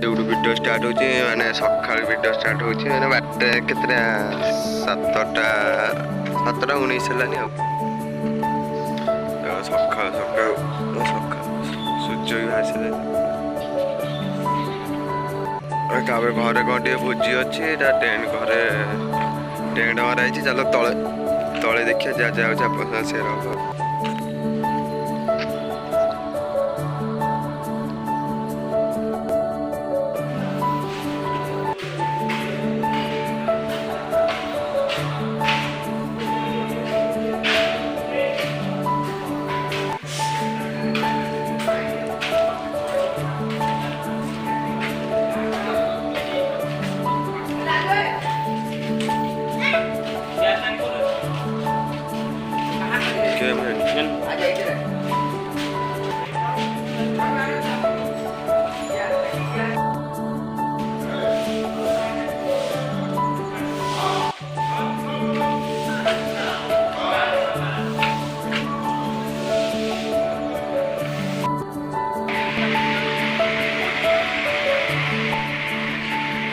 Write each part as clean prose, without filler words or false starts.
एवढू video start होची माने सकाळ वीडियो स्टार्ट होची माने बाटे केतरा 7टा 19 हेलानी अब सकाळ सूर्य भी आसले घरे घंटे भोजी अच्छी टेंट घरे टेंट मरा चलो तले तले देखिए जा जा से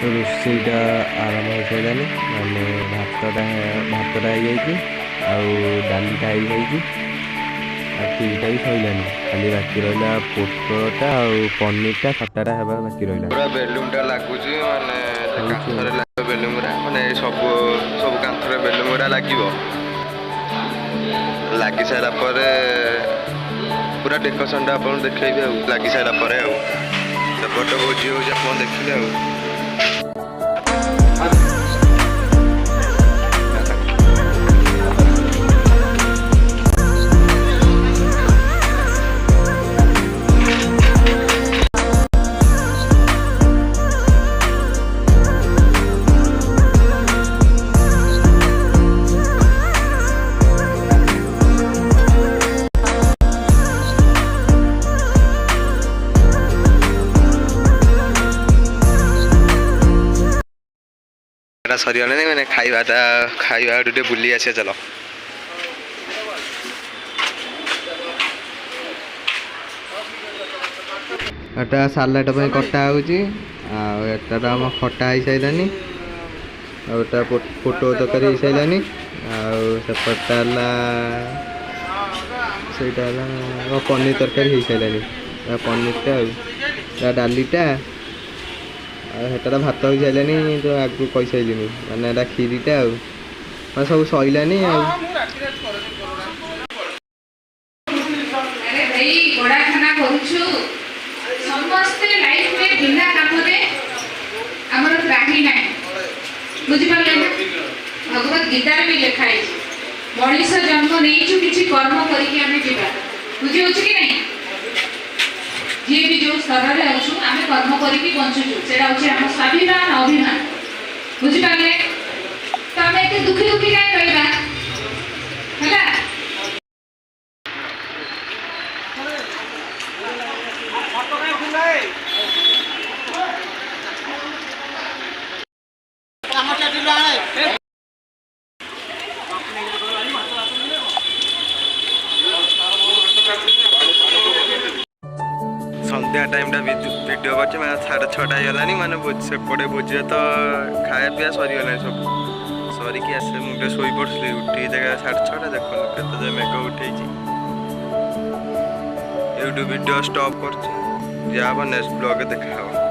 रोषेईटा आरंभ हो सारानी मैंने भातटा डालीटा खीरटा भी सैलानी खाली बाकी रहा पोटटा पनीरटा खटाटा है बाकी रहा पूरा बेलूनटा लगुच माने बेलून माने सब सब कांथरे बेलून लगे लगी सारा पूरा डेकोरेशनटा आप देखिए लगी सारा सेपटे भोजी हो देखिले सरीगला नहीं मैंने खाइबा टे बुली आसे चलो एटा सालाड कटा होम खटा हो सारानी आटा पोटो तरकारी हो सारानी आपटा पनीर तरकारी हो सारानी पनीरटा डालीटा हेटा भात हो सारानी जो आगु कही सारे माने खीरीटा सब सैलानी भगवत गीता भी लिखाई मनीष जन्म नहीं किसी कर्म करके बुझी कि नहीं जी भी जो स्तर में अच्छु आम कर्म करके बंचुचु से आम स्वाभिमान अभिमान बुझिपारे तो आम एत दुखी दुखी कहीं रहा है संध्या टाइम वीडियो कर 6:30 होगानी माने सेपटे भोजी तो खाया पीया सरीगला सब सरिकी आसे मुझे शोई पड़ी उठी जगह 6:30 देख के मेघ उठे यूट्यूब वीडियो स्टॉप कर नेक्स्ट ब्लॉग देखा।